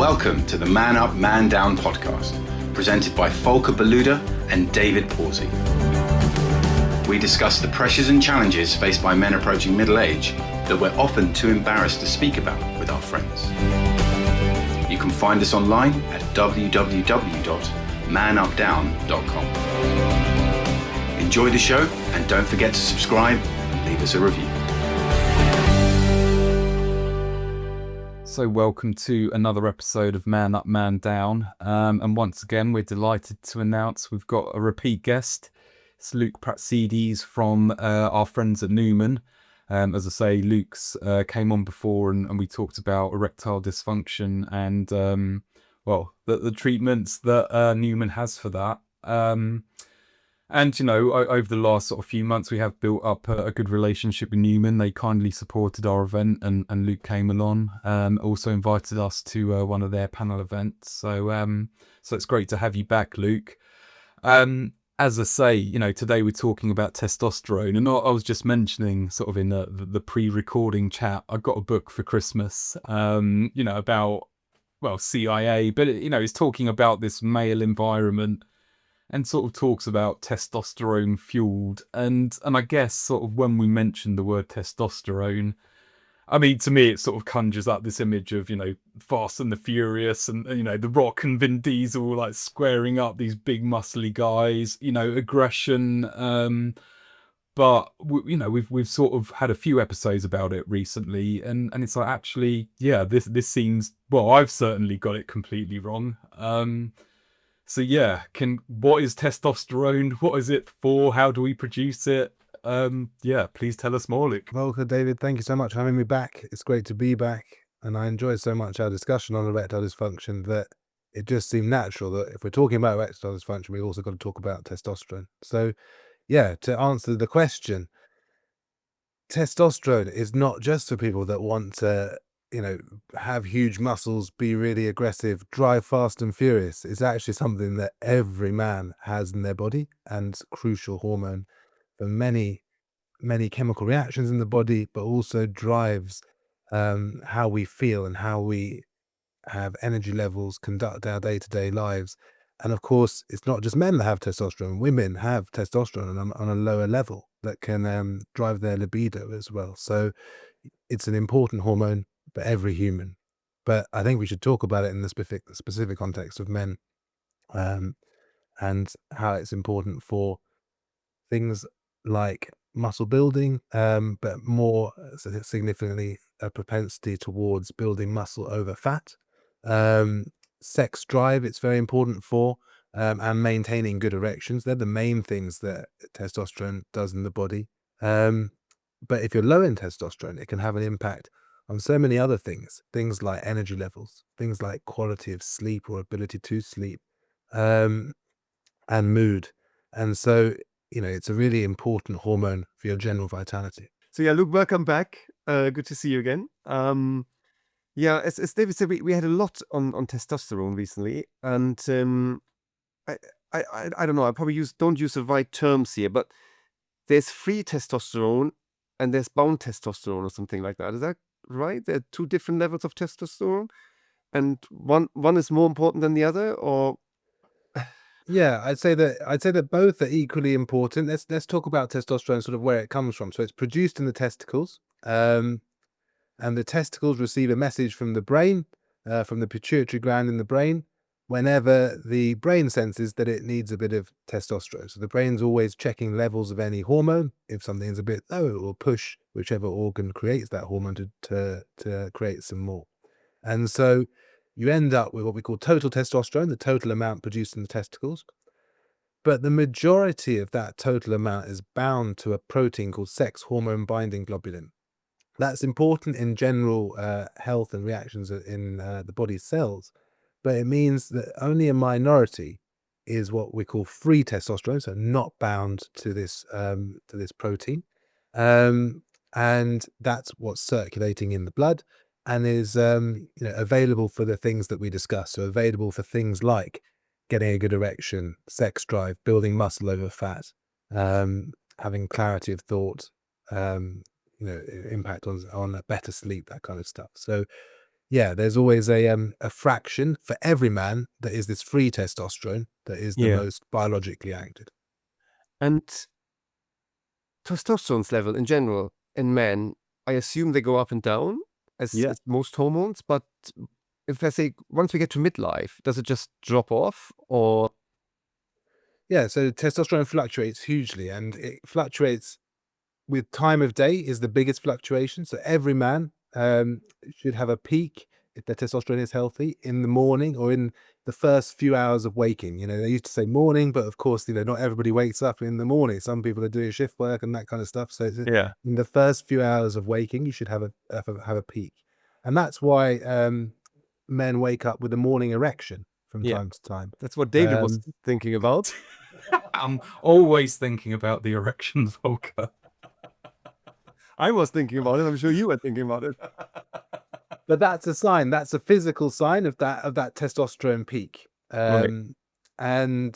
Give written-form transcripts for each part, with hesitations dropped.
Welcome to the Man Up, Man Down podcast, presented by Volker and David Pawsey. We discuss the pressures and challenges faced by men approaching middle age that we're often too embarrassed to speak about with our friends. You can find us online at www.manupdown.com. Enjoy the show and don't forget to subscribe and leave us a review. So welcome to another episode of Man Up, Man Down. And once again, we're delighted to announce we've got a repeat guest. It's Luke Pratsides from our friends at Numan. As I say, Luke's came on before and we talked about erectile dysfunction and, the treatments that Numan has for that. And, you know, over the last sort of few months, we have built up a good relationship with Numan. They kindly supported our event and Luke came along, also invited us to one of their panel events. So it's great to have you back, Luke. As I say, you know, today we're talking about testosterone, and I was just mentioning sort of in the pre-recording chat, I got a book for Christmas, about, CIA, but, it's talking about this male environment and sort of talks about testosterone fueled. And I guess sort of when we mention the word testosterone, I mean, to me, it sort of conjures up this image of, Fast and the Furious and, The Rock and Vin Diesel, like squaring up these big muscly guys, aggression. But, we've sort of had a few episodes about it recently. And it's like, actually, yeah, this seems, I've certainly got it completely wrong. So yeah, what is testosterone? What is it for? How do we produce it? Please tell us more, Luke. Volker, David, thank you so much for having me back. It's great to be back. And I enjoyed so much our discussion on erectile dysfunction that it just seemed natural that if we're talking about erectile dysfunction, we also got to talk about testosterone. So yeah, to answer the question, testosterone is not just for people that want to have huge muscles, be really aggressive, drive fast and furious. It's actually something that every man has in their body and crucial hormone for many chemical reactions in the body, but also drives how we feel and how we have energy levels, conduct our day-to-day lives. And of course, it's not just men that have testosterone. Women have testosterone on a lower level that can drive their libido as well. So it's an important hormone for every human. But I think we should talk about it in the specific context of men, and how it's important for things like muscle building, but more significantly a propensity towards building muscle over fat. Sex drive, it's very important for, and maintaining good erections. They're the main things that testosterone does in the body. But if you're low in testosterone, it can have an impact on so many other things like energy levels, things like quality of sleep or ability to sleep, and mood. And so, it's a really important hormone for your general vitality. So yeah, Luke, welcome back. Good to see you again. As David said, we had a lot on testosterone recently, and I don't know. I probably don't use the right terms here, but there's free testosterone and there's bound testosterone or something like that. Is that right? There are two different levels of testosterone, and one is more important than the other, or yeah, I'd say that both are equally important. Let's talk about testosterone, sort of where it comes from. So it's produced in the testicles, and the testicles receive a message from the brain, from the pituitary gland in the brain, whenever the brain senses that it needs a bit of testosterone. So the brain's always checking levels of any hormone. If something's a bit low, it will push whichever organ creates that hormone to create some more. And so you end up with what we call total testosterone, the total amount produced in the testicles. But the majority of that total amount is bound to a protein called sex hormone binding globulin. That's important in general health and reactions in the body's cells, but it means that only a minority is what we call free testosterone, so not bound to this protein, and that's what's circulating in the blood and is available for the things that we discuss. So available for things like getting a good erection, sex drive, building muscle over fat, having clarity of thought, impact on better sleep, that kind of stuff. So Yeah, there's always a fraction for every man that is this free testosterone that is the Yeah. most biologically active. And testosterone's level in general in men, I assume they go up and down as most hormones, but if I say once we get to midlife, does it just drop off or? Yeah, so testosterone fluctuates hugely, and it fluctuates with time of day is the biggest fluctuation. So every man should have a peak if their testosterone is healthy in the morning or in the first few hours of waking. You know, they used to say morning, but of course, you know, not everybody wakes up in the morning. Some people are doing shift work and that kind of stuff. So it's Yeah. in the first few hours of waking, you should have a peak, and that's why men wake up with a morning erection from Yeah. time to time. That's what David was thinking about. I'm always thinking about the erections, Volker. I was thinking about it. I'm sure you were thinking about it. But that's a sign. That's a physical sign of that testosterone peak. Right. And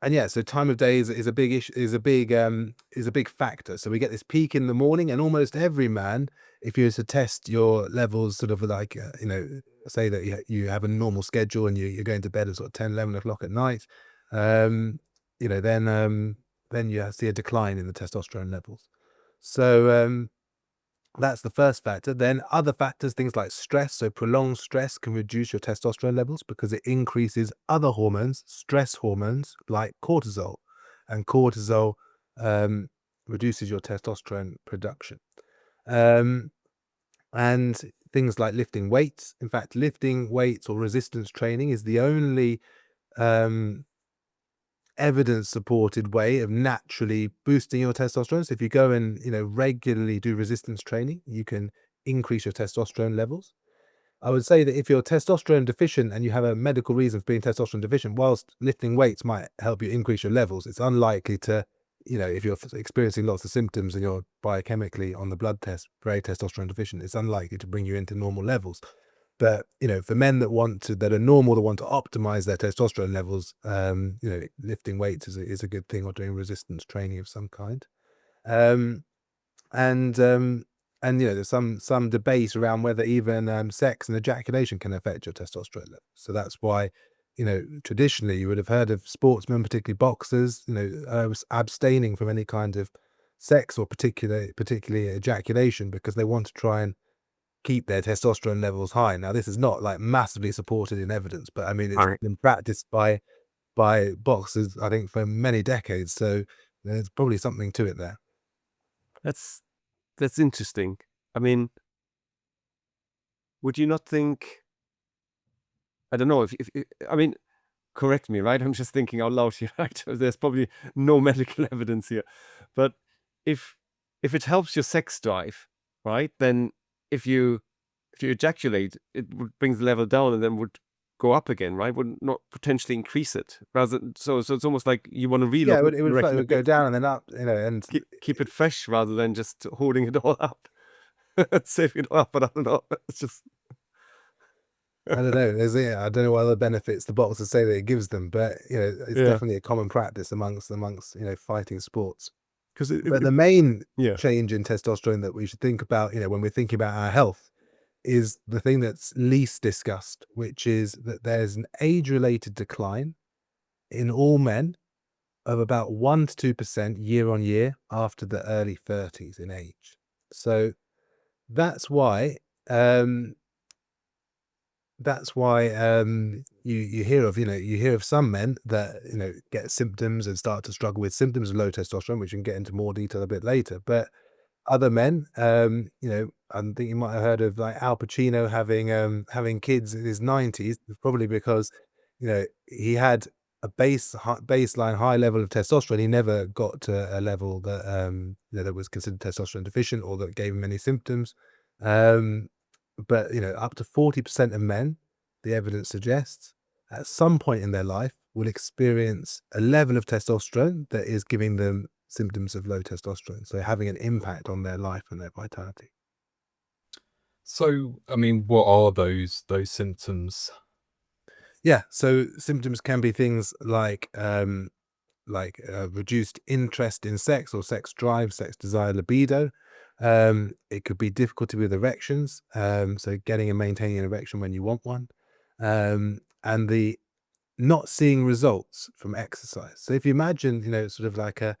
yeah, so time of day is a big issue, is a big factor. So we get this peak in the morning, and almost every man, if you were to test your levels, sort of like you know, say that you have a normal schedule and you're going to bed at sort of 10, 11 o'clock at night, you know, then you see a decline in the testosterone levels. So that's the first factor. Then other factors, things like stress. So prolonged stress can reduce your testosterone levels because it increases other hormones, stress hormones like cortisol, and cortisol reduces your testosterone production. And things like lifting weights. In fact, lifting weights or resistance training is the only evidence supported way of naturally boosting your testosterone. So if you go and, you know, regularly do resistance training, you can increase your testosterone levels. I would say that if you're testosterone deficient and you have a medical reason for being testosterone deficient, whilst lifting weights might help you increase your levels, it's unlikely to, you know, if you're experiencing lots of symptoms and you're biochemically on the blood test very testosterone deficient, it's unlikely to bring you into normal levels. But, you know, for men that are normal, that want to optimize their testosterone levels, you know, lifting weights is a good thing, or doing resistance training of some kind. Um, and you know, there's some debate around whether even sex and ejaculation can affect your testosterone levels. So that's why, you know, traditionally you would have heard of sportsmen, particularly boxers, you know, abstaining from any kind of sex or particularly ejaculation, because they want to try and keep their testosterone levels high. Now, this is not like massively supported in evidence, but I mean, it's Right. been practiced by boxers, I think, for many decades. So there's probably something to it there. That's interesting. I mean, would you not think? I don't know if I mean, correct me, right? I'm just thinking out loud here, right? There's probably no medical evidence here, but if it helps your sex drive, right? Then if you ejaculate, it would brings the level down and then would go up again, right? Would not potentially increase it. Rather, so it's almost like you want to Yeah, reload. it would go down and then up, you know, and keep it fresh rather than just holding it all up, saving it up. But I don't know. It's just. I don't know. I don't know what other benefits the boxers say that it gives them, but you know, it's Yeah. definitely a common practice amongst you know, fighting sports. Because But the main yeah. change in testosterone that we should think about, you know, when we're thinking about our health, is the thing that's least discussed, which is that there's an age-related decline in all men of about 1 to 2% year on year after the early 30s in age. So that's why um, you hear of, you know, you hear of some men that, you know, get symptoms and start to struggle with symptoms of low testosterone, which we can get into more detail a bit later. But other men, you know, I think you might have heard of like Al Pacino having kids in his 90s, probably because, you know, he had a baseline high level of testosterone. He never got to a level that you know, that was considered testosterone deficient or that gave him any symptoms. Um, but you know, up to 40% of men, the evidence suggests, at some point in their life will experience a level of testosterone that is giving them symptoms of low testosterone, so having an impact on their life and their vitality. So, I mean, what are those symptoms? Yeah, so symptoms can be things like reduced interest in sex or sex drive, sex desire, libido, It could be difficulty with erections, so getting and maintaining an erection when you want one, and the not seeing results from exercise. So if you imagine, sort of like a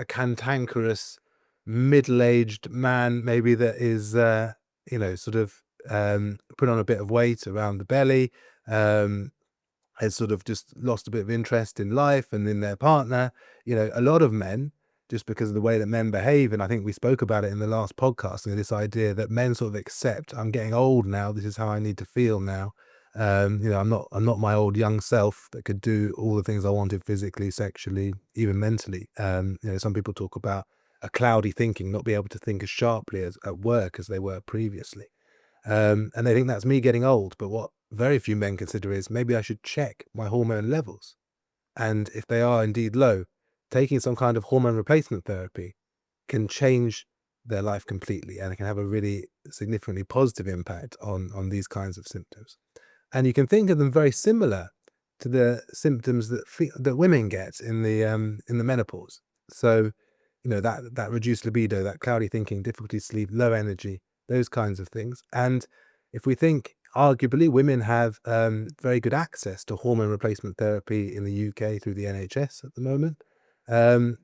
cantankerous middle-aged man, maybe that is, sort of put on a bit of weight around the belly, has sort of just lost a bit of interest in life and in their partner. A lot of men, just because of the way that men behave, and I think we spoke about it in the last podcast, this idea that men sort of accept, I'm getting old now, this is how I need to feel now. I'm not my old young self that could do all the things I wanted physically, sexually, even mentally. Some people talk about a cloudy thinking, not be able to think as sharply as at work as they were previously. And they think that's me getting old. But what very few men consider is maybe I should check my hormone levels. And if they are indeed low, taking some kind of hormone replacement therapy can change their life completely, and it can have a really significantly positive impact on these kinds of symptoms. And you can think of them very similar to the symptoms that women get in the menopause. So, that reduced libido, that cloudy thinking, difficulty to sleep, low energy, those kinds of things. And if we think, arguably, women have very good access to hormone replacement therapy in the UK through the NHS at the moment. And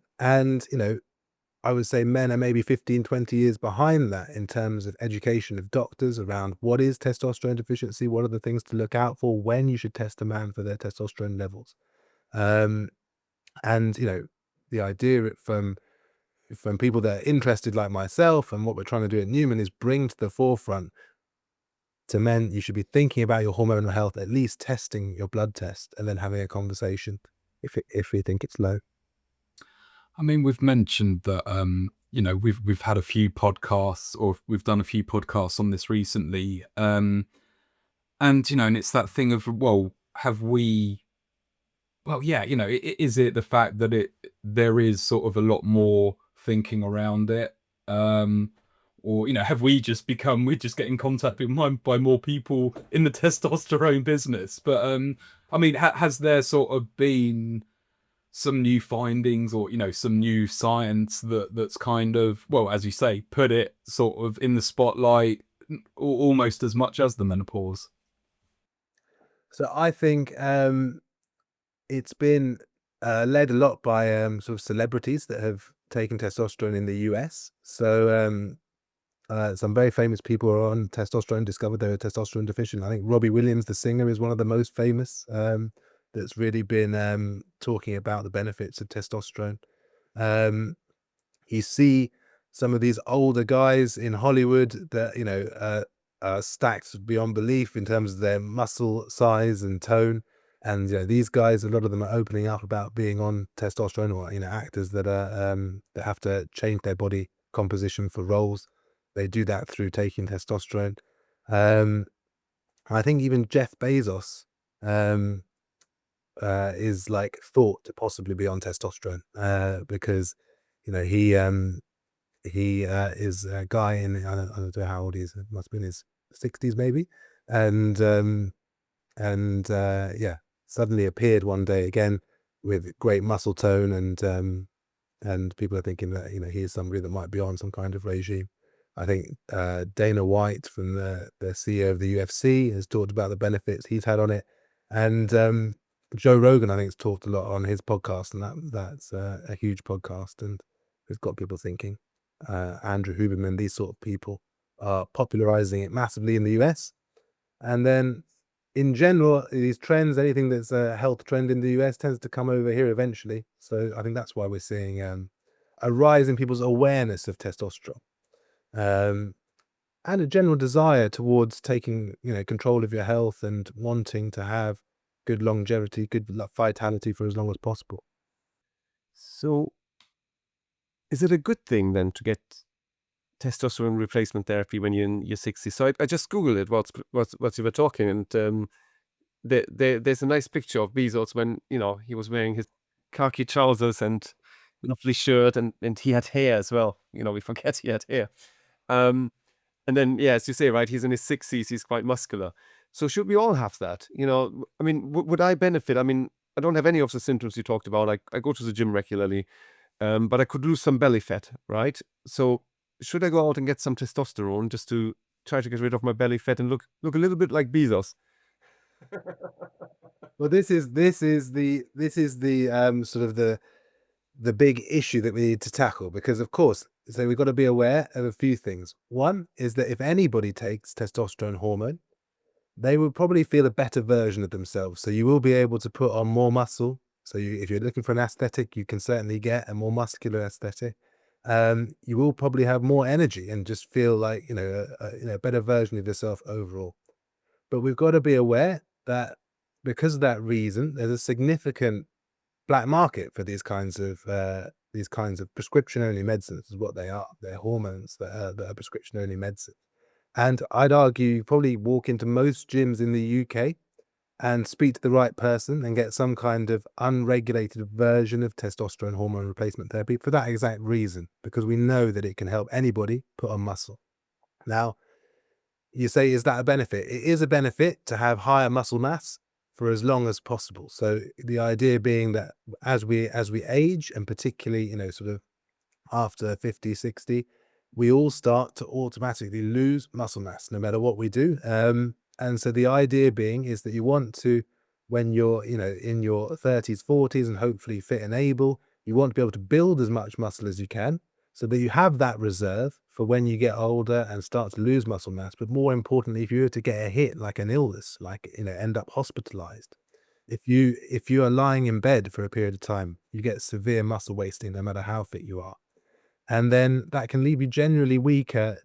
I would say men are maybe 15, 20 years behind that in terms of education of doctors around what is testosterone deficiency, what are the things to look out for, when you should test a man for their testosterone levels. And the idea from people that are interested like myself, and what we're trying to do at Numan is bring to the forefront to men, you should be thinking about your hormonal health, at least testing your blood test, and then having a conversation if you think it's low. I mean, we've mentioned that we've had a few podcasts, or we've done a few podcasts on this recently, and and it's that thing of, well, have we? Well, yeah, is it the fact that there is sort of a lot more thinking around it, or have we just we're just getting contacted by more people in the testosterone business? But I mean, has there sort of been some new findings, or some new science that's kind of, well, as you say, put it sort of in the spotlight almost as much as the menopause? So I think it's been led a lot by sort of celebrities that have taken testosterone in the US. So some very famous people are on testosterone, discovered they were testosterone deficient. I think Robbie Williams, the singer, is one of the most famous, that's really been talking about the benefits of testosterone. Um, you see some of these older guys in Hollywood that are stacked beyond belief in terms of their muscle size and tone. And these guys, a lot of them are opening up about being on testosterone, or actors that are that have to change their body composition for roles. They do that through taking testosterone. Um, I think even Jeff Bezos um, is like thought to possibly be on testosterone because he is a guy I don't know how old he is. It must be in his 60s maybe, and yeah, suddenly appeared one day again with great muscle tone, and people are thinking that he is somebody that might be on some kind of regime. I think Dana White, from the CEO of the UFC, has talked about the benefits he's had on it, and Joe Rogan, I think, has talked a lot on his podcast, and that's a huge podcast, and it's got people thinking. Andrew Huberman, these sort of people are popularizing it massively in the US, and then in general, these trends, anything that's a health trend in the US tends to come over here eventually. So I think that's why we're seeing a rise in people's awareness of testosterone, and a general desire towards taking control of your health and wanting to have good longevity, good vitality for as long as possible. So, is it a good thing then to get testosterone replacement therapy when you're in your 60s? So I just Googled it whilst you were talking, and there's a nice picture of Bezos when he was wearing his khaki trousers and lovely shirt, and he had hair as well. We forget he had hair. And then, yeah, as you say, right, he's in his 60s, he's quite muscular. So should we all have that? I mean, would I benefit? I mean, I don't have any of the symptoms you talked about. I go to the gym regularly, but I could lose some belly fat, right? So should I go out and get some testosterone just to try to get rid of my belly fat and look a little bit like Bezos? Well, this is the sort of the big issue that we need to tackle, because of course, so we've got to be aware of a few things. One is that if anybody takes testosterone hormone, they will probably feel a better version of themselves. So you will be able to put on more muscle. So if you're looking for an aesthetic, you can certainly get a more muscular aesthetic. You will probably have more energy and just feel like, a better version of yourself overall. But we've got to be aware that because of that reason, there's a significant black market for these kinds of prescription only medicines. Is what they are. They're hormones that are prescription only medicine. And I'd argue you probably walk into most gyms in the UK and speak to the right person and get some kind of unregulated version of testosterone hormone replacement therapy for that exact reason, because we know that it can help anybody put on muscle. Now, you say, is that a benefit? It is a benefit to have higher muscle mass for as long as possible. So the idea being that as we age, and particularly, sort of after 50, 60, we all start to automatically lose muscle mass no matter what we do. And so the idea being is that you want to, when you're, in your 30s, 40s, and hopefully fit and able, you want to be able to build as much muscle as you can so that you have that reserve for when you get older and start to lose muscle mass. But more importantly, if you were to get a hit, like an illness, like, end up hospitalized, if you are lying in bed for a period of time, you get severe muscle wasting no matter how fit you are. And then that can leave you generally weaker.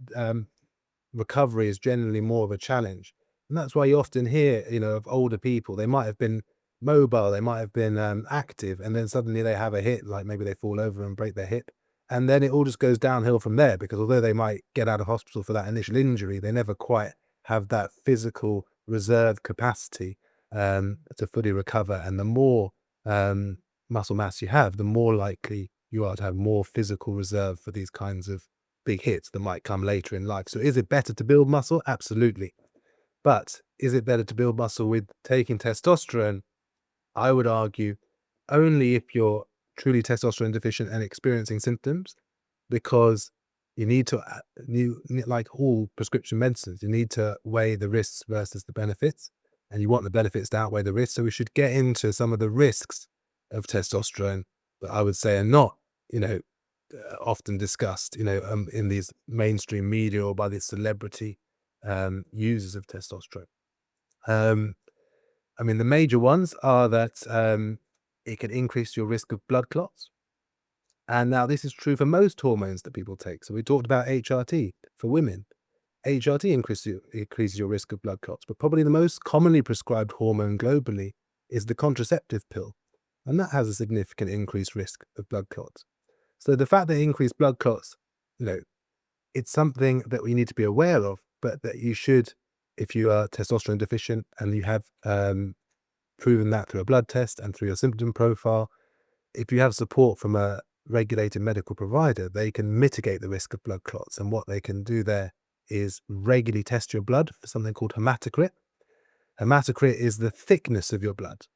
Recovery is generally more of a challenge. And that's why you often hear, of older people, they might have been mobile, they might have been active, and then suddenly they have a hit, like maybe they fall over and break their hip. And then it all just goes downhill from there, because although they might get out of hospital for that initial injury, they never quite have that physical reserve capacity to fully recover. And the more muscle mass you have, the more likely you are to have more physical reserve for these kinds of big hits that might come later in life. So is it better to build muscle? Absolutely. But is it better to build muscle with taking testosterone? I would argue only if you're truly testosterone deficient and experiencing symptoms, because you need to, like all prescription medicines, you need to weigh the risks versus the benefits, and you want the benefits to outweigh the risks. So we should get into some of the risks of testosterone that I would say are not, often discussed, in these mainstream media or by the celebrity users of testosterone. I mean, the major ones are that it can increase your risk of blood clots. And now this is true for most hormones that people take. So we talked about HRT for women. HRT increases your risk of blood clots, but probably the most commonly prescribed hormone globally is the contraceptive pill. And that has a significant increased risk of blood clots. So the fact that increased blood clots, it's something that we need to be aware of, but that you should, if you are testosterone deficient and you have proven that through a blood test and through your symptom profile, if you have support from a regulated medical provider, they can mitigate the risk of blood clots. And what they can do there is regularly test your blood for something called hematocrit. Hematocrit is the thickness of your blood.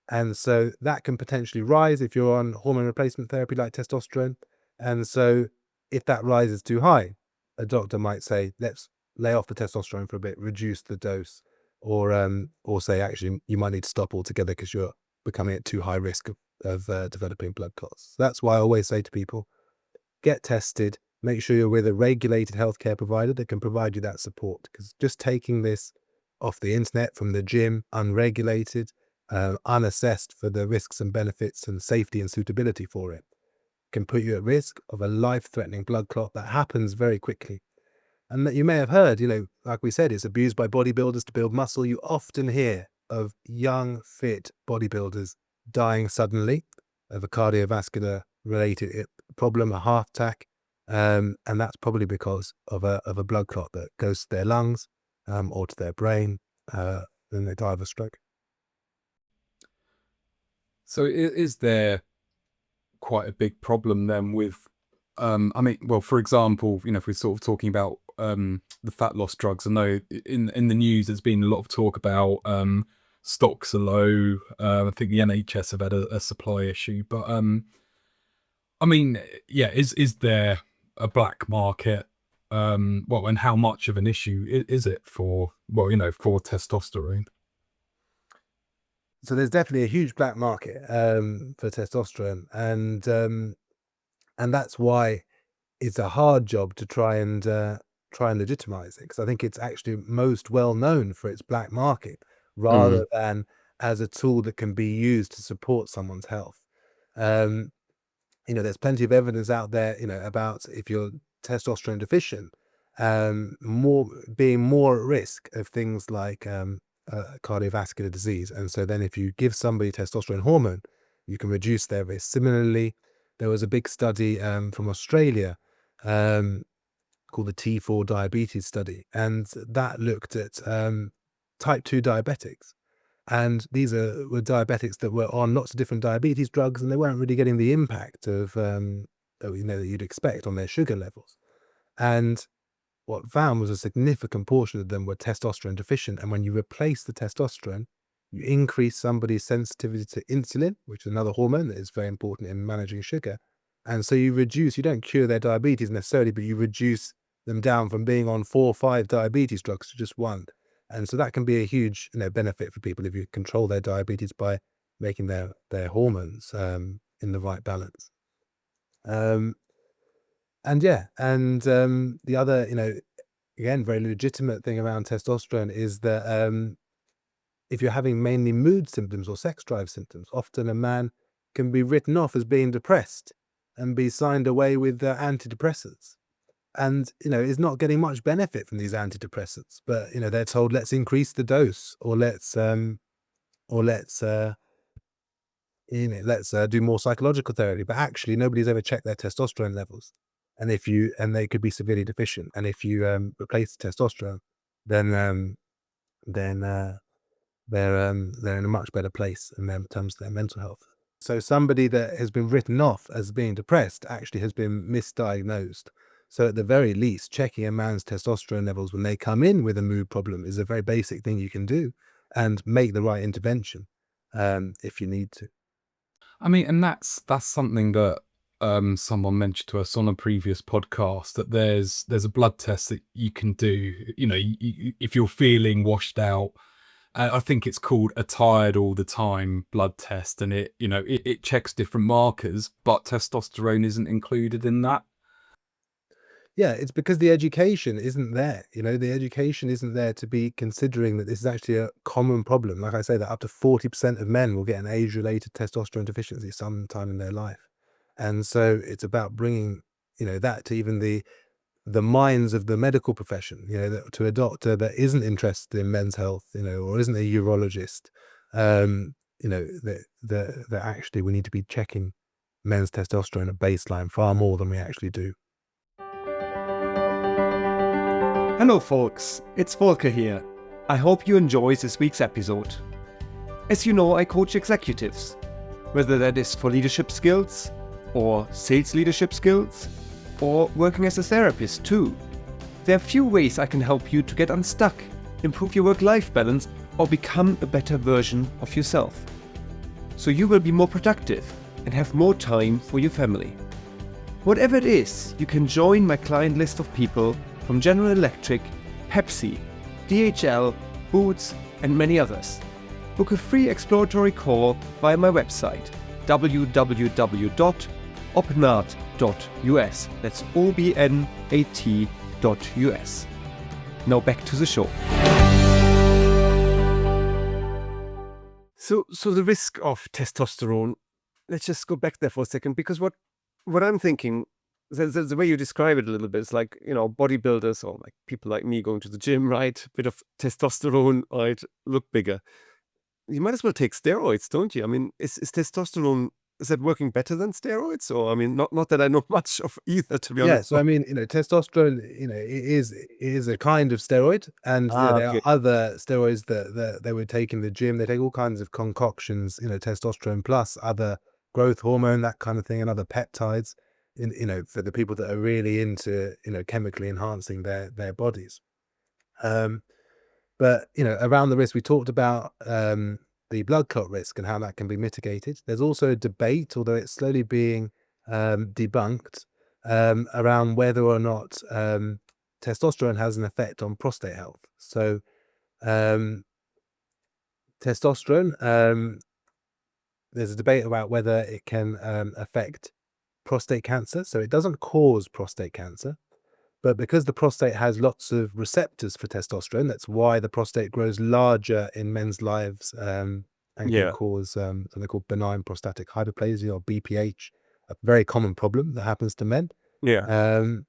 And so that can potentially rise if you're on hormone replacement therapy like testosterone. And so if that rises too high, a doctor might say, let's lay off the testosterone for a bit, reduce the dose, or say, actually, you might need to stop altogether because you're becoming at too high risk of developing blood clots. That's why I always say to people, get tested, make sure you're with a regulated healthcare provider that can provide you that support, because just taking this off the internet from the gym, unregulated, unassessed for the risks and benefits and safety and suitability for it, can put you at risk of a life-threatening blood clot that happens very quickly. And that you may have heard, like we said, it's abused by bodybuilders to build muscle. You often hear of young, fit bodybuilders dying suddenly of a cardiovascular related problem, a heart attack. And that's probably because of a blood clot that goes to their lungs or to their brain. Then they die of a stroke. So is there quite a big problem then with, I mean, well, for example, if we're sort of talking about the fat loss drugs, I know in the news there's been a lot of talk about stocks are low. I think the NHS have had a supply issue, but I mean, yeah, is there a black market? And how much of an issue is it for testosterone? So there's definitely a huge black market for testosterone, and that's why it's a hard job to try and legitimize it, because I think it's actually most well known for its black market rather than as a tool that can be used to support someone's health. There's plenty of evidence out there, about if you're testosterone deficient, being more at risk of things like cardiovascular disease. And so then if you give somebody testosterone hormone, you can reduce their risk. Similarly, there was a big study from Australia called the T4 diabetes study, and that looked at type 2 diabetics. And these were diabetics that were on lots of different diabetes drugs, and they weren't really getting the impact of that you'd expect on their sugar levels. And what found was a significant portion of them were testosterone deficient. And when you replace the testosterone, you increase somebody's sensitivity to insulin, which is another hormone that is very important in managing sugar. And so you don't cure their diabetes necessarily, but you reduce them down from being on 4 or 5 diabetes drugs to just 1. And so that can be a huge benefit for people if you control their diabetes by making their hormones in the right balance. The other, again, very legitimate thing around testosterone is that if you're having mainly mood symptoms or sex drive symptoms, often a man can be written off as being depressed and be signed away with antidepressants. And, is not getting much benefit from these antidepressants, but, they're told, let's increase the dose, or let's do more psychological therapy. But actually nobody's ever checked their testosterone levels. And they could be severely deficient. And if you replace the testosterone, then they're in a much better place in terms of their mental health. So somebody that has been written off as being depressed actually has been misdiagnosed. So at the very least, checking a man's testosterone levels when they come in with a mood problem is a very basic thing you can do, and make the right intervention if you need to. I mean, and that's something that someone mentioned to us on a previous podcast, that there's a blood test that you can do. If you're feeling washed out, I think it's called a tired all the time blood test, and it checks different markers, but testosterone isn't included in that. Yeah, it's because the education isn't there. The education isn't there to be considering that this is actually a common problem. Like I say, that up to 40% of men will get an age-related testosterone deficiency sometime in their life. And so it's about bringing, that to even the minds of the medical profession, to a doctor that isn't interested in men's health, or isn't a urologist, that actually we need to be checking men's testosterone at baseline far more than we actually do. Hello folks, it's Volker here. I hope you enjoyed this week's episode. As you know, I coach executives, whether that is for leadership skills, or sales leadership skills, or working as a therapist too. There are few ways I can help you to get unstuck, improve your work-life balance, or become a better version of yourself. So you will be more productive and have more time for your family. Whatever it is, you can join my client list of people from General Electric, Pepsi, DHL, Boots, and many others. Book a free exploratory call via my website, www.obnat.us. That's obnat.us. Now back to the show. So the risk of testosterone, let's just go back there for a second, because what I'm thinking, the way you describe it a little bit, is like, bodybuilders or like people like me going to the gym, right? A bit of testosterone, right? Look bigger. You might as well take steroids, don't you? I mean, is testosterone, is that working better than steroids? Or, I mean, not that I know much of either, to be honest. Yeah, so I mean, testosterone, it is a kind of steroid, and there okay. are other steroids that they would take in the gym. They take all kinds of concoctions, testosterone plus other growth hormone, that kind of thing, and other peptides, for the people that are really into, chemically enhancing their bodies. But around the risk, we talked about the blood clot risk and how that can be mitigated. There's also a debate, although it's slowly being debunked, around whether or not testosterone has an effect on prostate health. So testosterone, there's a debate about whether it can affect prostate cancer. So it doesn't cause prostate cancer, but because the prostate has lots of receptors for testosterone, that's why the prostate grows larger in men's lives and can cause something called benign prostatic hyperplasia, or BPH, a very common problem that happens to men. And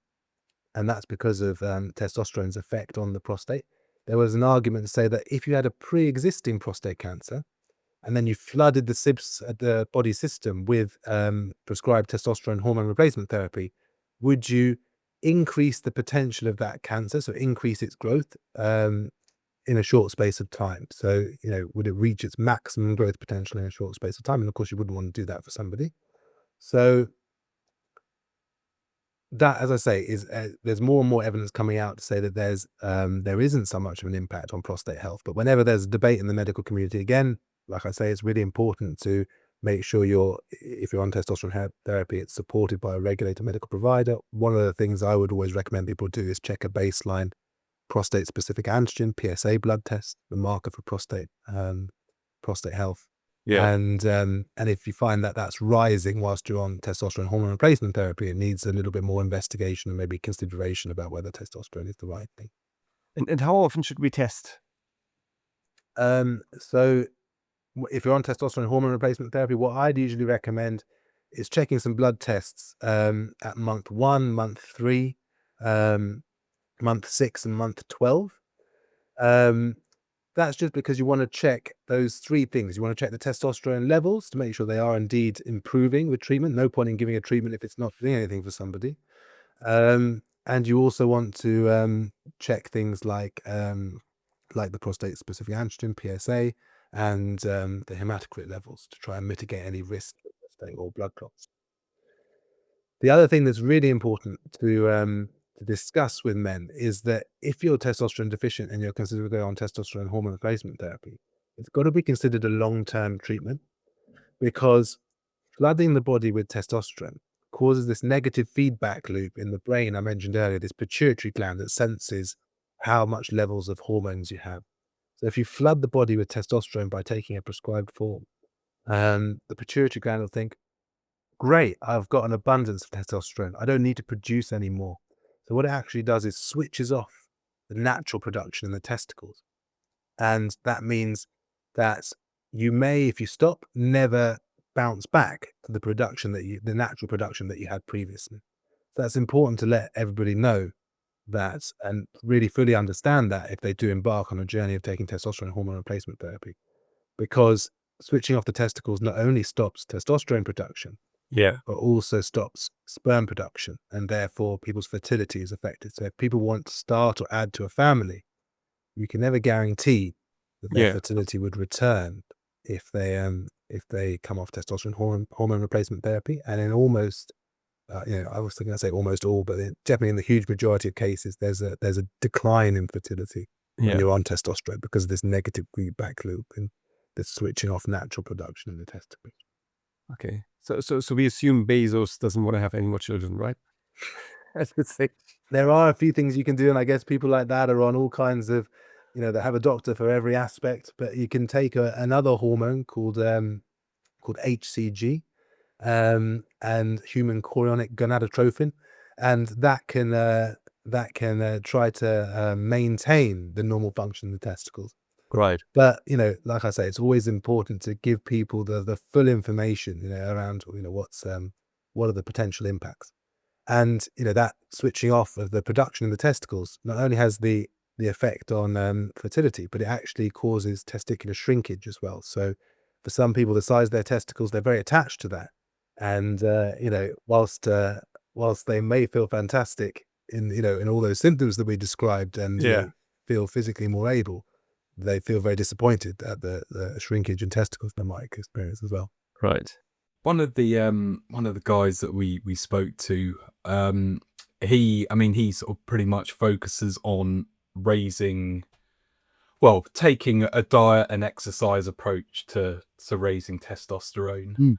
that's because of testosterone's effect on the prostate. There was an argument to say that if you had a pre-existing prostate cancer, and then you flooded the body system with prescribed testosterone hormone replacement therapy, would you increase the potential of that cancer, so increase its growth in a short space of time? So, would it reach its maximum growth potential in a short space of time? And of course, you wouldn't want to do that for somebody. So that, as I say, is there's more and more evidence coming out to say that there isn't so much of an impact on prostate health. But whenever there's a debate in the medical community, again, like I say, it's really important to make sure if you're on testosterone therapy, it's supported by a regulated medical provider. One of the things I would always recommend people do is check a baseline prostate-specific antigen, PSA blood test, the marker for prostate health. And if you find that that's rising whilst you're on testosterone hormone replacement therapy, it needs a little bit more investigation and maybe consideration about whether testosterone is the right thing. And how often should we test? So if you're on testosterone hormone replacement therapy, what I'd usually recommend is checking some blood tests at month 1, month 3, month 6, and month 12. That's just because you want to check those 3 things. You want to check the testosterone levels to make sure they are indeed improving with treatment. No point in giving a treatment if it's not doing anything for somebody. And you also want to check things like the prostate-specific antigen, PSA, and the hematocrit levels to try and mitigate any risk of prostate or blood clots. The other thing that's really important to discuss with men is that if you're testosterone deficient and you're considered to go on testosterone hormone replacement therapy, it's got to be considered a long-term treatment, because flooding the body with testosterone causes this negative feedback loop in the brain I mentioned earlier, this pituitary gland that senses how much levels of hormones you have. So if you flood the body with testosterone by taking a prescribed form, the pituitary gland will think, great, I've got an abundance of testosterone. I don't need to produce any more. So what it actually does is switches off the natural production in the testicles. And that means that you may, if you stop, never bounce back to the natural production that you had previously. So that's important to let everybody know that, and really fully understand that if they do embark on a journey of taking testosterone hormone replacement therapy, because switching off the testicles not only stops testosterone production, but also stops sperm production, and therefore people's fertility is affected. So if people want to start or add to a family, you can never guarantee that their fertility would return if they come off testosterone hormone replacement therapy. And in almost, I was going to say almost all, but definitely in the huge majority of cases, there's a decline in fertility when you're on testosterone because of this negative feedback loop and the switching off natural production in the testicles. Okay. So we assume Bezos doesn't want to have any more children, right? As we say. There are a few things you can do, and I guess people like that are on all kinds of, they have a doctor for every aspect. But you can take another hormone called HCG, and human chorionic gonadotrophin, and that can try to maintain the normal function of the testicles. Right. But like I say, it's always important to give people the full information, around what are the potential impacts. And that switching off of the production in the testicles not only has the effect on fertility, but it actually causes testicular shrinkage as well. So for some people, the size of their testicles, they're very attached to that. And whilst they may feel fantastic in all those symptoms that we described, and feel physically more able, they feel very disappointed at the shrinkage in testicles they might experience as well. Right. One of the guys that we spoke to, he sort of pretty much focuses on taking a diet and exercise approach to raising testosterone.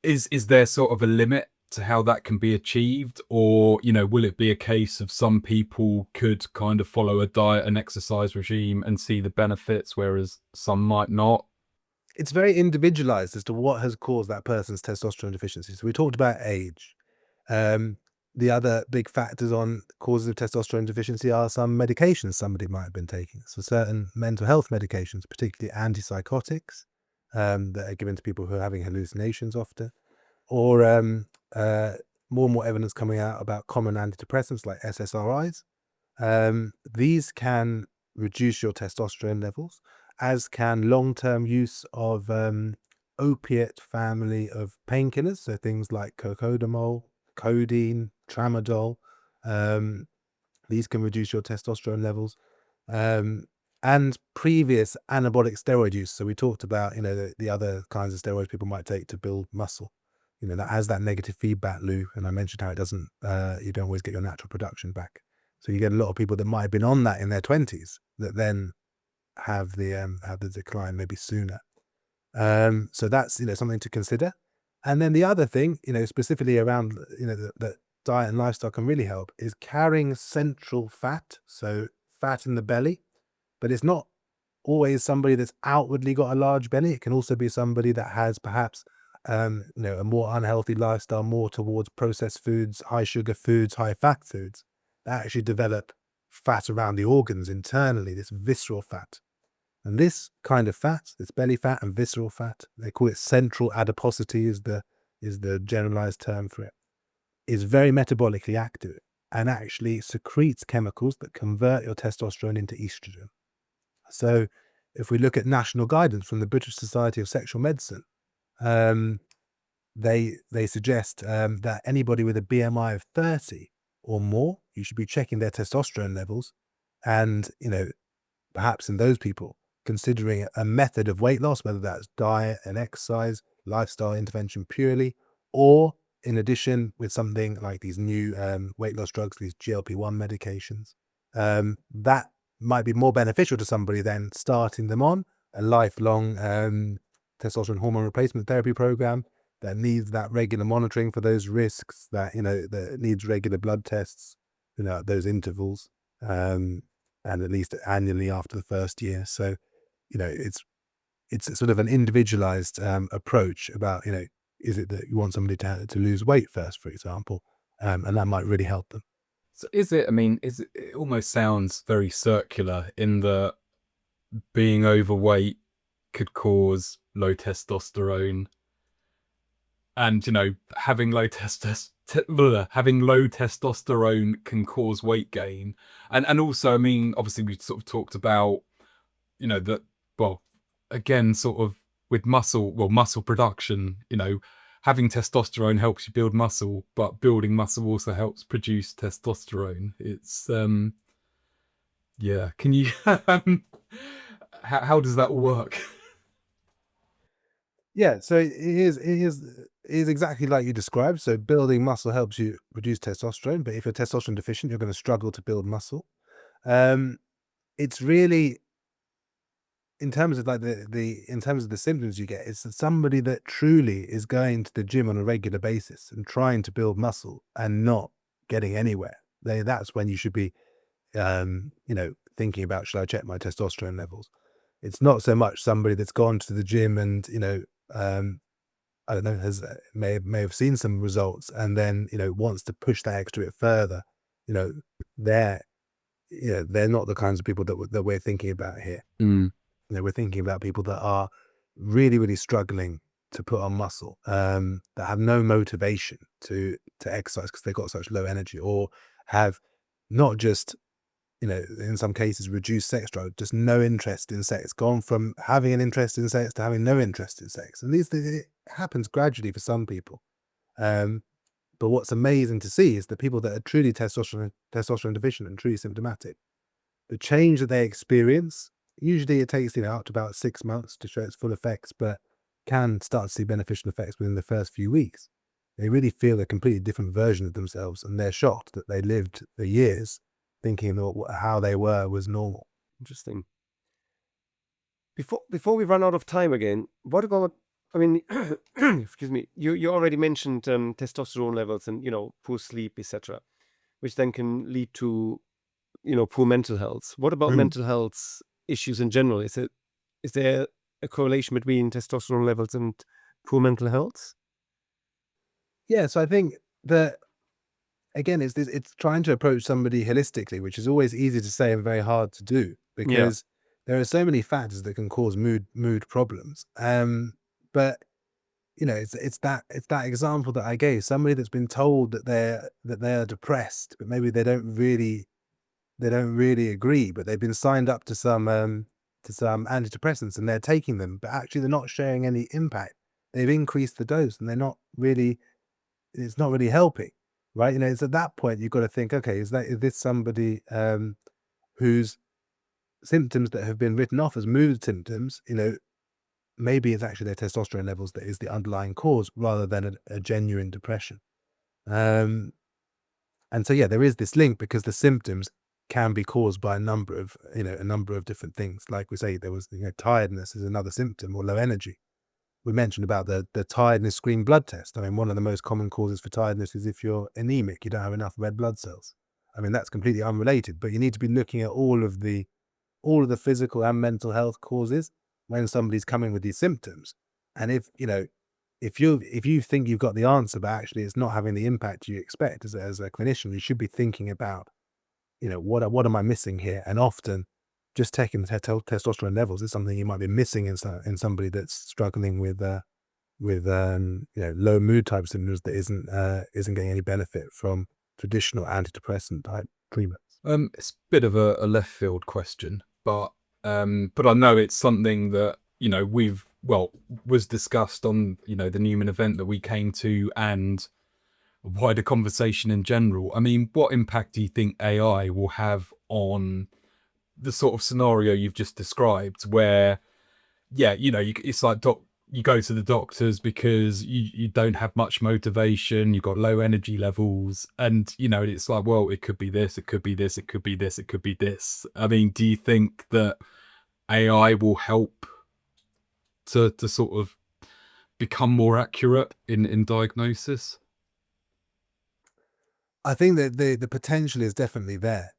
is there sort of a limit to how that can be achieved, or will it be a case of some people could kind of follow a diet and exercise regime and see the benefits, whereas some might not? It's very individualized as to what has caused that person's testosterone deficiency. So we talked about age. The other big factors on causes of testosterone deficiency are some medications somebody might have been taking. So certain mental health medications, particularly antipsychotics, that are given to people who are having hallucinations often, or more and more evidence coming out about common antidepressants like SSRIs. These can reduce your testosterone levels, as can long-term use of opiate family of painkillers, so things like cocodamol, codeine, tramadol. These can reduce your testosterone levels. And previous anabolic steroid use. So we talked about, the other kinds of steroids people might take to build muscle. That has that negative feedback loop. And I mentioned how it doesn't, you don't always get your natural production back. So you get a lot of people that might have been on that in their 20s that then have the decline maybe sooner. So that's, something to consider. And then the other thing, specifically around, that diet and lifestyle can really help is carrying central fat. So fat in the belly, but it's not always somebody that's outwardly got a large belly. It can also be somebody that has perhaps, a more unhealthy lifestyle, more towards processed foods, high sugar foods, high fat foods, that actually develop fat around the organs internally, this visceral fat. And this kind of fat, this belly fat and visceral fat, they call it central adiposity is the generalized term for it, is very metabolically active and actually secretes chemicals that convert your testosterone into estrogen. So if we look at national guidance from the British Society of Sexual Medicine, they suggest that anybody with a BMI of 30 or more, you should be checking their testosterone levels, and perhaps in those people considering a method of weight loss, whether that's diet and exercise, lifestyle intervention purely, or in addition with something like these new weight loss drugs, these GLP-1 medications. That might be more beneficial to somebody than starting them on a lifelong testosterone hormone replacement therapy program that needs that regular monitoring for those risks, that that needs regular blood tests, at those intervals, and at least annually after the first year. So it's sort of an individualized approach about is it that you want somebody to lose weight first, for example, and that might really help them. So it almost sounds very circular in that being overweight could cause low testosterone, and having low testosterone can cause weight gain, and also obviously we sort of talked about that, well, again, sort of with muscle production, having testosterone helps you build muscle, but building muscle also helps produce testosterone. It's yeah, can you how does that work? Yeah, so it is exactly like you described. So building muscle helps you reduce testosterone, but if you're testosterone deficient, you're going to struggle to build muscle. It's really, in terms of like in terms of the symptoms you get, it's somebody that truly is going to the gym on a regular basis and trying to build muscle and not getting anywhere. That's when you should be thinking about, should I check my testosterone levels? It's not so much somebody that's gone to the gym and I don't know, may have seen some results and then wants to push that extra bit further. They're they're not the kinds of people that we're thinking about here. Mm. We're thinking about people that are really, really struggling to put on muscle, that have no motivation to exercise because they've got such low energy, or have not just in some cases reduced sex drive, just no interest in sex, gone from having an interest in sex to having no interest in sex. And it happens gradually for some people. But what's amazing to see is the people that are truly testosterone deficient and truly symptomatic, the change that they experience, usually it takes up to about 6 months to show its full effects, but can start to see beneficial effects within the first few weeks. They really feel a completely different version of themselves, and they're shocked that they lived for years thinking that how they were was normal. Interesting. Before we run out of time again, what about I mean, excuse me. You already mentioned testosterone levels and poor sleep, etc., which then can lead to poor mental health. What about mental health issues in general? Is there a correlation between testosterone levels and poor mental health? Yeah, so I think that again, it's trying to approach somebody holistically, which is always easy to say and very hard to do Yeah. because there are so many factors that can cause mood problems. But it's that example that I gave. Somebody that's been told that they are depressed, but maybe they don't really agree, but they've been signed up to some antidepressants and they're taking them, but actually they're not showing any impact. They've increased the dose and it's not really helping, right? It's at that point you've got to think, okay, is this somebody whose symptoms that have been written off as mood symptoms, maybe it's actually their testosterone levels that is the underlying cause rather than a genuine depression. And so, yeah, there is this link because the symptoms can be caused by a number of different things. Like we say, there was, tiredness is another symptom, or low energy. We mentioned about the tiredness screen blood test. I mean, one of the most common causes for tiredness is if you're anemic, you don't have enough red blood cells. I mean, that's completely unrelated, but you need to be looking at all of the physical and mental health causes when somebody's coming with these symptoms. And if you think you've got the answer, but actually it's not having the impact you expect as a clinician, you should be thinking about, what am I missing here? And often just taking the testosterone levels is something you might be missing in somebody that's struggling with low mood type symptoms that isn't getting any benefit from traditional antidepressant type treatments. It's a bit of a left field question, but I know it's something that was discussed on the Numan event that we came to, and a wider conversation in general. I mean, what impact do you think AI will have on the sort of scenario you've just described, where it's like you go to the doctors because you don't have much motivation, you've got low energy levels, and it's like, well, it could be this, it could be this, it could be this, it could be this. I mean, do you think that AI will help to sort of become more accurate in diagnosis? I think that the potential is definitely there.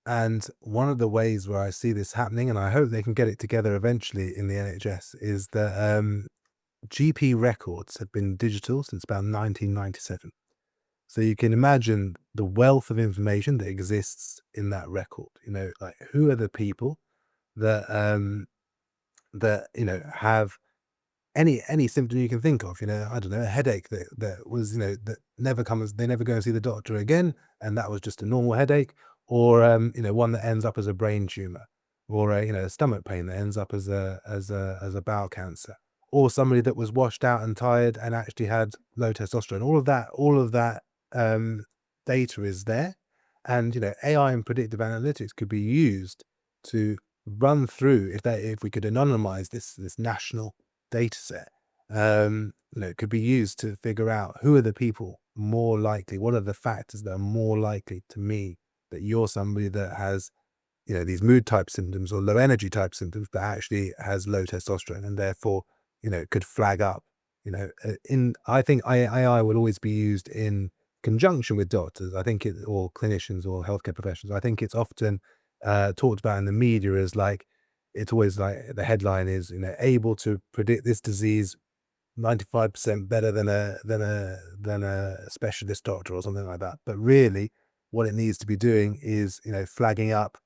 And one of the ways where I see this happening, and I hope they can get it together eventually in the NHS, is that GP records have been digital since about 1997. So you can imagine the wealth of information that exists in that record. Like who are the people that have any symptom you can think of, I don't know, a headache that was, that they never go and see the doctor again, and that was just a normal headache, or one that ends up as a brain tumor, or a stomach pain that ends up as a bowel cancer, or somebody that was washed out and tired and actually had low testosterone. All of that data is there, and AI and predictive analytics could be used to run through, if we could anonymize this national data set, it could be used to figure out who are the people more likely, what are the factors that are more likely to me that you're somebody that has these mood type symptoms or low energy type symptoms, but actually has low testosterone, and therefore could flag up. I think AI will always be used in conjunction with doctors, I think, or clinicians or healthcare professionals. I think it's often talked about in the media as like, it's always like the headline is, able to predict this disease 95% better than a specialist doctor or something like that. But really, what it needs to be doing is, flagging up,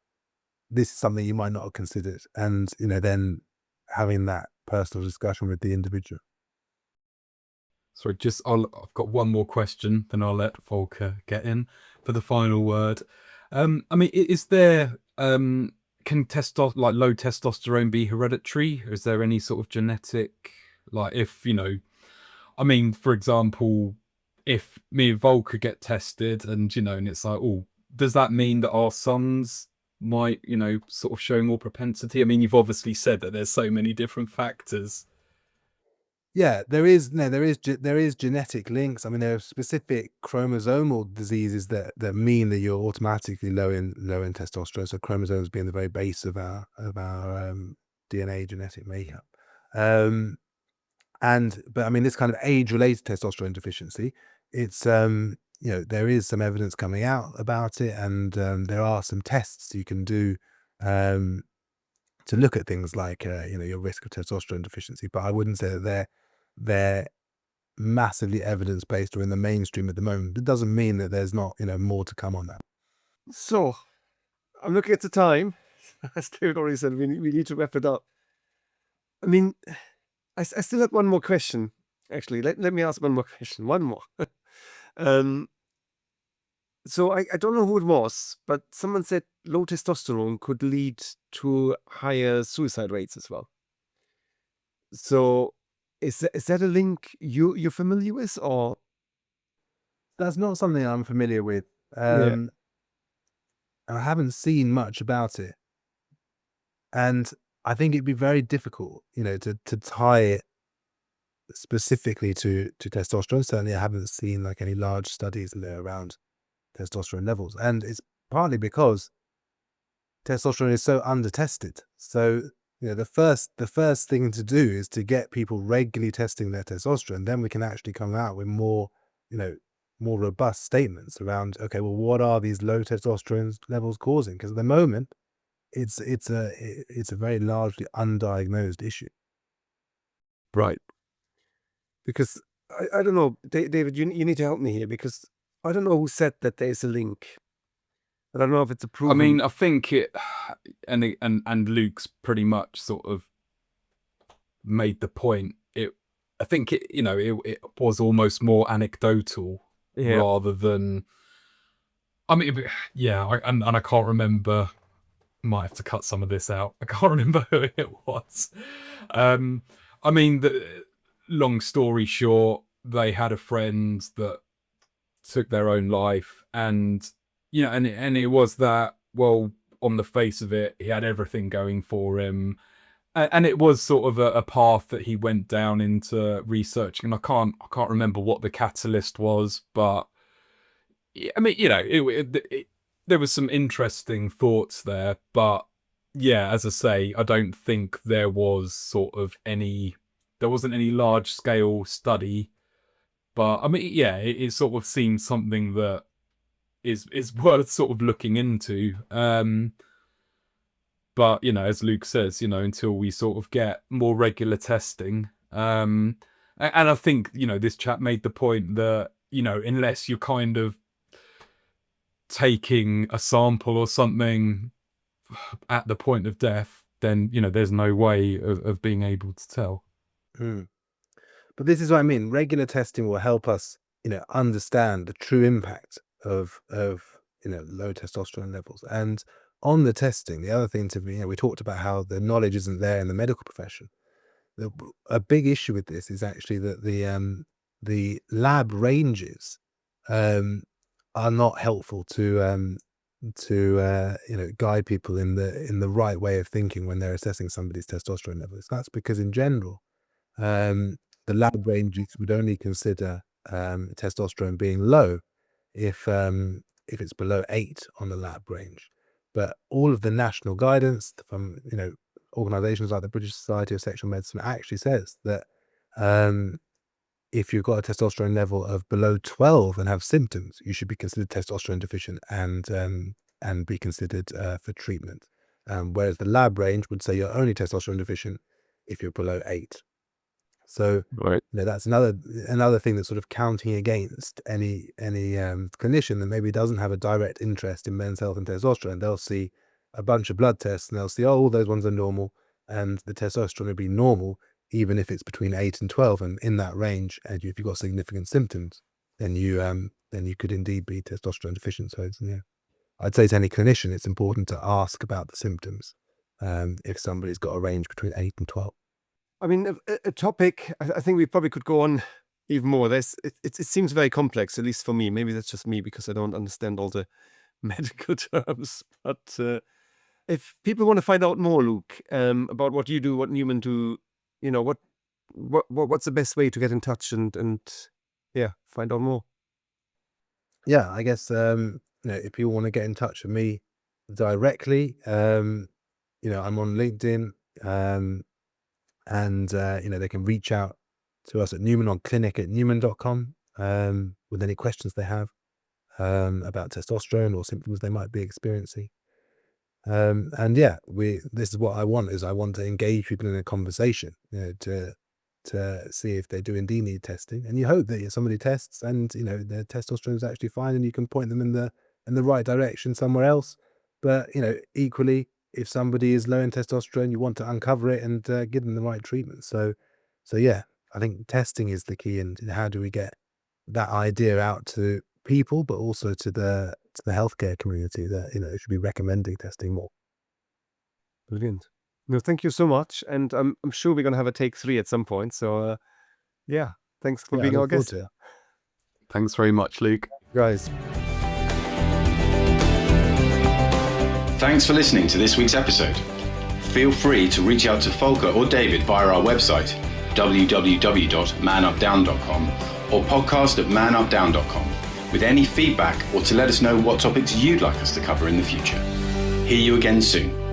this is something you might not have considered, and then having that personal discussion with the individual. Sorry, I've got one more question, then I'll let Volker get in for the final word. I mean, is there can low testosterone be hereditary? Or is there any sort of genetic, like, if I mean, for example, if me and Volker get tested and and it's like, oh, does that mean that our sons might sort of show more propensity? I mean, you've obviously said that there's so many different factors. Yeah, there is genetic links. I mean, there are specific chromosomal diseases that mean that you're automatically low in testosterone. So chromosomes being the very base of our DNA genetic makeup. but I mean, this kind of age-related testosterone deficiency, it's there is some evidence coming out about it, and there are some tests you can do to look at things like your risk of testosterone deficiency. But I wouldn't say that they're massively evidence-based or in the mainstream at the moment. It doesn't mean that there's not more to come on that. So, I'm looking at the time. As David already said, we need to wrap it up. I mean, I still have one more question. Actually, let me ask one more question. One more. So I don't know who it was, but someone said low testosterone could lead to higher suicide rates as well. So is that a link you're familiar with, or? That's not something I'm familiar with. Yeah. I haven't seen much about it, and I think it'd be very difficult, to tie it specifically to testosterone. Certainly, I haven't seen like any large studies around testosterone levels, and it's partly because testosterone is so undertested. So the first thing to do is to get people regularly testing their testosterone. Then we can actually come out with more robust statements around, okay, well, what are these low testosterone levels causing? Because at the moment, it's a very largely undiagnosed issue. Right. Because I don't know, David, you need to help me here, because I don't know who said that there's a link. I don't know if it's a I proven. mean, I think it, and Luke's pretty much sort of made the point. I think it was almost more anecdotal Yeah. rather than. I mean, yeah, and I can't remember. Might have to cut some of this out. I can't remember who it was. I mean, long story short, they had a friend that took their own life, and and it was that, well, on the face of it, he had everything going for him, and it was sort of a path that he went down into researching. And I can't remember what the catalyst was, but I mean, there was some interesting thoughts there, but yeah, as I say, I don't think there wasn't any large scale study, but I mean, yeah, it sort of seems something that is worth sort of looking into. But as Luke says, until we sort of get more regular testing, and I think this chap made the point that unless you're kind of taking a sample or something at the point of death, then there's no way of being able to tell. But this is what I mean. Regular testing will help us, understand the true impact of low testosterone levels. And on the testing, the other thing we talked about how the knowledge isn't there in the medical profession. A big issue with this is actually that the lab ranges are not helpful to guide people in the right way of thinking when they're assessing somebody's testosterone levels. That's because in general, the lab ranges would only consider testosterone being low if it's below 8 on the lab range. But all of the national guidance from organizations like the British Society of Sexual Medicine actually says that if you've got a testosterone level of below 12 and have symptoms, you should be considered testosterone deficient and be considered for treatment. Whereas the lab range would say you're only testosterone deficient if you're below 8. So Right. that's another thing that's sort of counting against any clinician that maybe doesn't have a direct interest in men's health and testosterone. They'll see a bunch of blood tests and they'll see, oh, all those ones are normal, and the testosterone will be normal even if it's between 8 and 12 and in that range. And if you've got significant symptoms, then you could indeed be testosterone deficient. So I'd say to any clinician, it's important to ask about the symptoms if somebody's got a range between 8 and 12. I mean, a topic, I think we probably could go on even more. It seems very complex, at least for me. Maybe that's just me because I don't understand all the medical terms. But if people want to find out more, Luke, about what you do, what Numan do, what's the best way to get in touch and find out more? Yeah, I guess if people want to get in touch with me directly, I'm on LinkedIn, and they can reach out to us at Numan on clinic@numan.com with any questions they have about testosterone or symptoms they might be experiencing. And yeah, this is what I want to engage people in a conversation, to see if they do indeed need testing. And you hope that somebody tests and their testosterone is actually fine, and you can point them in the right direction somewhere else. But equally, if somebody is low in testosterone, you want to uncover it and give them the right treatment. So yeah, I think testing is the key. And how do we get that idea out to people, but also to the healthcare community that should be recommending testing more. Brilliant. No, thank you so much, and I'm sure we're gonna have a take 3 at some point. So yeah, thanks for Yeah, I being look our forward guest, to it. Thanks very much, Luke. Guys. Thanks for listening to this week's episode. Feel free to reach out to Volker or David via our website, www.manupdown.com, or podcast@manupdown.com, with any feedback or to let us know what topics you'd like us to cover in the future. Hear you again soon.